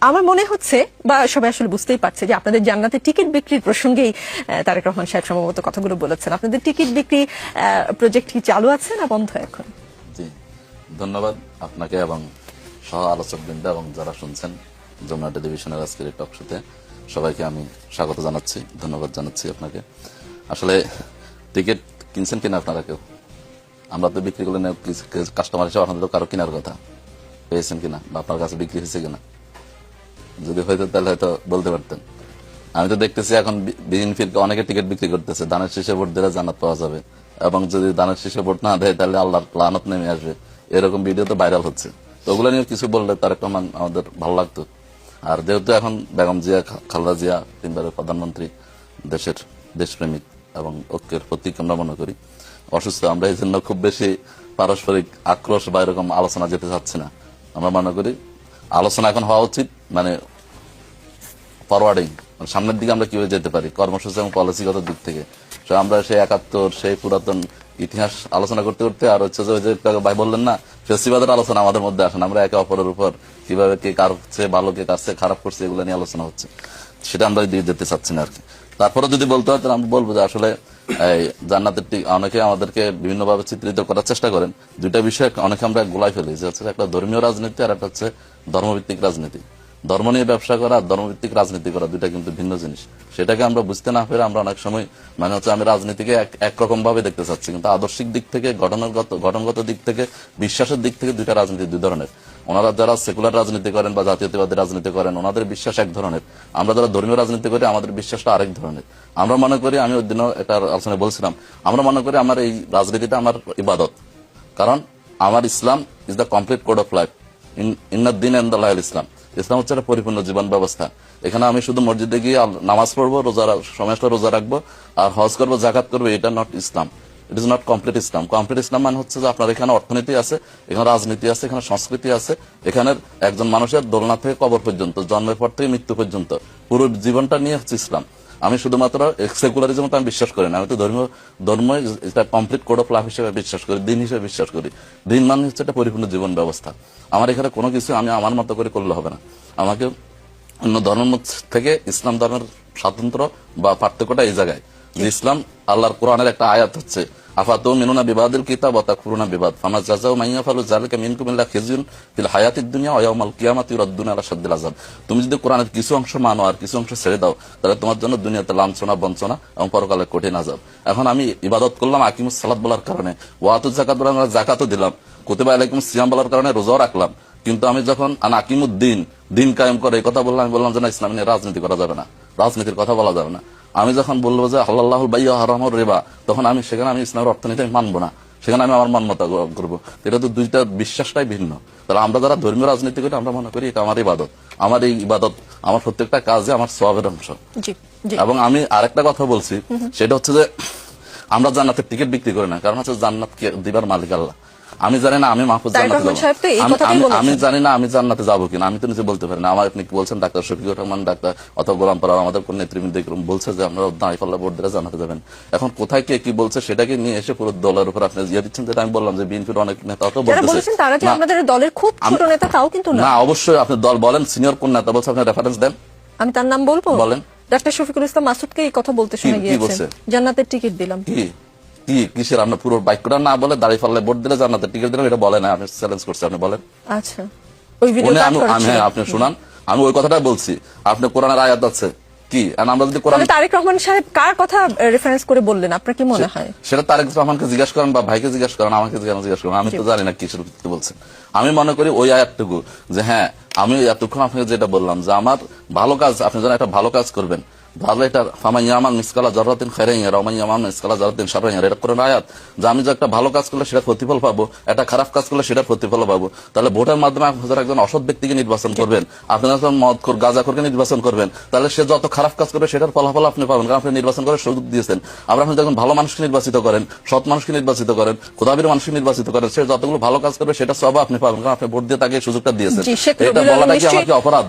আমার মনে হচ্ছে বা সবাই আসলে বুঝতেই পারছে যে আপনাদের জান্নাতের টিকিট বিক্রির প্রসঙ্গেই তারেক রহমান সাহেব সম্ভবত কথাগুলো বলেছেন। আপনাদের টিকিট বিক্রি প্রজেক্ট কি চালু আছে না বন্ধ এখন? জি, ধন্যবাদ আপনাকে এবং সহ আলোচকবৃন্দ এবং যারা শুনছেন যমুনা টেলিভিশনের আজকের টক শোতে সবাইকে আমি স্বাগত জানাচ্ছি, ধন্যবাদ জানাচ্ছি আপনাকে। আসলে টিকিট কিনছেন কিনা আপনারা কেউ? আমরা তো বিক্রি করলে কাস্টমার হিসেবে আপনাদের কারো কেনার কথা, পেয়েছেন কিনা বা আপনার কাছে বিক্রি হয়েছে কিনা? যদি হয়তো তাহলে হয়তো বলতে পারতেন। আমি তো দেখতেছি এখন বিএনপির অনেকে টিকিট বিক্রি করতেছে, দানের শীষে ভোট দিলে জান্নাত পাওয়া যাবে, এবং যদি দানের শীষে ভোট না দেয় তাহলে আল্লাহর লানত নেমে আসবে, এরকম ভিডিও তো ভাইরাল হচ্ছে। তো ওগুলো নিয়ে কিছু বললে তারেক রহমান আমাদের ভালো লাগতো। আর যেহেতু এখন বেগম জিয়া, খালেদা জিয়া তিনবারের প্রধানমন্ত্রী, দেশের দেশপ্রেমিক এবং ঐক্যের প্রতীক আমরা মনে করি, অসুস্থ, আমরা এই জন্য খুব বেশি পারস্পরিক আক্রোশ বা এরকম আলোচনা যেতে চাচ্ছি না। আমরা মনে করি আলোচনা এখন হওয়া উচিত মানে ফরওয়ার্ডিং, সামনের দিকে আমরা কিভাবে যেতে পারি কর্মসূচি এবং পলিসিগত দিক থেকে। আমরা সেই 71 সেই পুরাতন ইতিহাস আলোচনা করতে করতে আর হচ্ছে যে ওই যে ভাই বললেন না ফেসিবাদের আলোচনা আমাদের মধ্যে আসেন, আমরা একে অপরের উপর কিভাবে কে কার চেয়ে ভালো কে কার চেয়ে খারাপ করছে এগুলো নিয়ে আলোচনা হচ্ছে, সেটা আমরা দিয়ে যেতে চাচ্ছি না আর কি। তারপরে যদি বলতে হয় তাহলে আমরা বলবো যে আসলে এই জান্নাতের অনেকে আমাদেরকে বিভিন্নভাবে চিত্রিত করার চেষ্টা করেন। দুইটা বিষয় অনেকে আমরা গোলাই ফেলি, যে হচ্ছে একটা ধর্মীয় রাজনীতি আর একটা হচ্ছে ধর্মভিত্তিক রাজনীতি। ধর্ম নিয়ে ব্যবসা করা আর ধর্মভিত্তিক রাজনীতি করা দুইটা কিন্তু ভিন্ন জিনিস। সেটাকে আমরা বুঝতে না পেরে আমরা অনেক সময় মানে হচ্ছে আমি রাজনীতিকে একরকম ভাবে দেখতে চাচ্ছি, কিন্তু আদর্শিক দিক থেকে গঠনগত দিক থেকে বিশ্বাসের দিক থেকে দুইটা রাজনীতি দুই ধরনের। ওনারা যারা সেকুলার রাজনীতি করেন বা জাতীয়তাবাদী রাজনীতি করেন ওনাদের বিশ্বাস এক ধরনের, আমরা যারা ধর্মীয় রাজনীতি করি আমাদের বিশ্বাসটা আরেক ধরনের। আমরা মনে করি, আমি ওই দিনও একটা আলোচনায় বলছিলাম, আমরা মনে করি আমার এই রাজনীতিটা আমার ইবাদত, কারণ আমার Islam is the complete code of life, ইন্নাদ-দীন ইনদাল্লাহিল ইসলাম। ইসলাম হচ্ছে একটা পরিপূর্ণ জীবন ব্যবস্থা। এখানে আমি শুধু মসজিদে গিয়ে নামাজ পড়বো, সময়টা রোজা রাখবো আর হজ করবো, জাকাত করবো, এটা নট ইসলাম। It is not complete Islam. Complete ইসলাম মানে হচ্ছে যে আপনার এখানে অর্থনীতি আছে, এখানে রাজনীতি আছে, এখানে সংস্কৃতি আছে, এখানে একজন মানুষের দোলনা থেকে কবর পর্যন্ত, জন্মের পর থেকে মৃত্যু পর্যন্ত পুরো জীবনটা নিয়ে হচ্ছে ইসলাম। আমি শুধুমাত্র সেকুলারিজমটা আমি বিশ্বাস করি না, আমি তো ধর্ম এটা কমপ্লিট কোড অফ লাইফ হিসেবে বিশ্বাস করি, দিন হিসেবে বিশ্বাস করি। দিন মানে হচ্ছে একটা পরিপূর্ণ জীবন ব্যবস্থা। আমার এখানে কোনো কিছু আমি আমার মতো করে করলে হবে না, আমাকে অন্য ধর্ম থেকে ইসলাম ধর্মের স্বাতন্ত্র বা পার্থক্যটা এই জায়গায় যে ইসলাম আল্লাহর কোরআনের একটা আয়াত হচ্ছে আফাতু মিনুনা বিবাদিল কিতাব ওয়া তাকফুরুনা বিবাদ ফামা জাযাউ মান ইয়াফআলু যালিকা মিনকুম ইল্লা খিজয়ুন ফিল হায়াতিদ দুনিয়া ওয়া ইয়াউমাল কিয়ামাতি ইউরাদ্দুনা আলা শাদ্দিল আযাব। তুমি যদি কোরআনের কিছু অংশ মানো আর কিছু অংশ ছেড়ে দাও তাহলে তোমার জন্য দুনিয়াতে লাঞ্ছনা, বঞ্চনা এবং পরকালে কঠিন আযাব। এখন আমি ইবাদত করলাম আকিমুস সালাত বলার কারণে, ওয়াতুজ যাকাত বলার কারণে জাকাতও দিলাম, কুতিবা আলাইকুমুস সিয়াম বলার কারণে রোজাও রাখলাম, কিন্তু আমি যখন আকিমুদ্দিন, দিন কায়েম করে এই কথা বললাম, আমি বললাম যে না, ইসলাম নিয়ে রাজনীতি করা যাবে না, রাজনীতির কথা বলা যাবে না। আমি যখন বলবো যে হালাল্লাহুল বাইয়া হারামুর রিবা, তখন আমি সেখানে আমি ইসলামের অর্থনীতি মানবো না, সেখানে আমি আমার মন মতো করবো। এটা তো দুইটা বিশ্বাসটাই ভিন্ন। তাহলে আমরা যারা ধর্মীয় রাজনীতি করি আমরা মনে করি এটা আমার ইবাদত, আমার এই ইবাদত আমার প্রত্যেকটা কাজে আমার সওয়াবের অংশ। এবং আমি আরেকটা কথা বলছি, সেটা হচ্ছে যে আমরা জান্নাতের টিকিট বিক্রি করি না, কারণ হচ্ছে জান্নাত দিবার মালিক আল্লাহ। আমি জানি না আমি মাহফুজ জান্নাতে যাবো, আমি জানি না আমি জান্নাতে যাবো কিনা, আমি তো নিজে বলতে পারি না। আমার আপনি কি বলছেন ডাক্তার শফিকুর রহমান, ডাক্তার অথবা গোলাম পাড়া, আমাদের কোন নেতৃবৃন্দ বলছে যে আমরা দাঁড়িপাল্লা ভোট দিলে জান্নাতে যাবেন। এখন কোথায় কে কি বলছে সেটাকে নিয়ে এসে পুরো দলের উপর আপনি ইয়ে দিচ্ছেন। যেটা আমি বললাম যে বিএনপির অনেক নেতা তো বলছেন তারা যে আপনাদের দলের খুব ছোট নেতা, তাও কিন্তু না। অবশ্যই আপনি দল বলেন, সিনিয়র কোন নেতা বলছে আপনি রেফারেন্স দেন, আমি তার নাম বলবো, বলেন। ডাক্তার শফিকুল ইসলাম মাসুদকে এই কথা বলতে শুনে গিয়েছে, জান্নাতের টিকিট দিলাম। কি কিসের আপনার পুরো বাক্যটা না বলে দাঁড়িয়ে পাল্লায় ভোট দিলে জান্নাতের টিকিট দিলাম এটা বলে না, আপনি চ্যালেঞ্জ করছে, আপনি বলেন। আচ্ছা, ওই ভিডিওটা আপনি শুনান, আমি ওই কথাটা বলছি। আপনি কোরআনের আয়াত আছে কি, আমরা যদি কোরআন, তারেক রহমান সাহেব কার কথা রেফারেন্স করে বললেন আপনার কি মনে হয়? সেটা তারেক রহমানকে জিজ্ঞাসা করেন বা ভাইকে জিজ্ঞাসা করেন, আমাকে জিজ্ঞাসা করেন, আমি তো জানি না কিসের ভিত্তিতে বলছেন। আমি মনে করি ওই আয়াতটুকু যে হ্যাঁ আমি এতক্ষণ আপনাকে যেটা বললাম যে আমার ভালো কাজ, আপনি যেন একটা ভালো কাজ করবেন, ভালো এটা ফামাইয়ামান মিসকালা জাররাতিন খায়রান ইয়ারা ওয়া মাইয়ামান মিসকালা জাররাতিন শাররান ইয়ারা, এটা কোরআনের আয়াত যে আমি যে একটা ভালো কাজ করলে সেটা প্রতিফল পাবো, একটা খারাপ কাজ করলে সেটা প্রতিফল পাবো। তাহলে ভোটের মাধ্যমে আপনি একজন অসৎ ব্যক্তিকে নির্বাচন করবেন, আপনি যখন মদখোর গাঁজাখোরকে নির্বাচন করবেন, তাহলে সে যত খারাপ কাজ করবে সেটার ফলাফল আপনি পাবেন, কারণ আপনি নির্বাচন করার সুযোগ দিয়েছেন। আবার আপনি যখন ভালো মানুষকে নির্বাচিত করেন, সৎ মানুষকে নির্বাচিত করেন, খোদাবীর মানুষকে নির্বাচিত করেন, সে যতগুলো ভালো কাজ করবে সেটা সব আপনি পাবেন, কারণ আপনি ভোট দিয়ে তাকে সুযোগটা দিয়েছেন। এটা বলাটা কি আমার কি অপরাধ?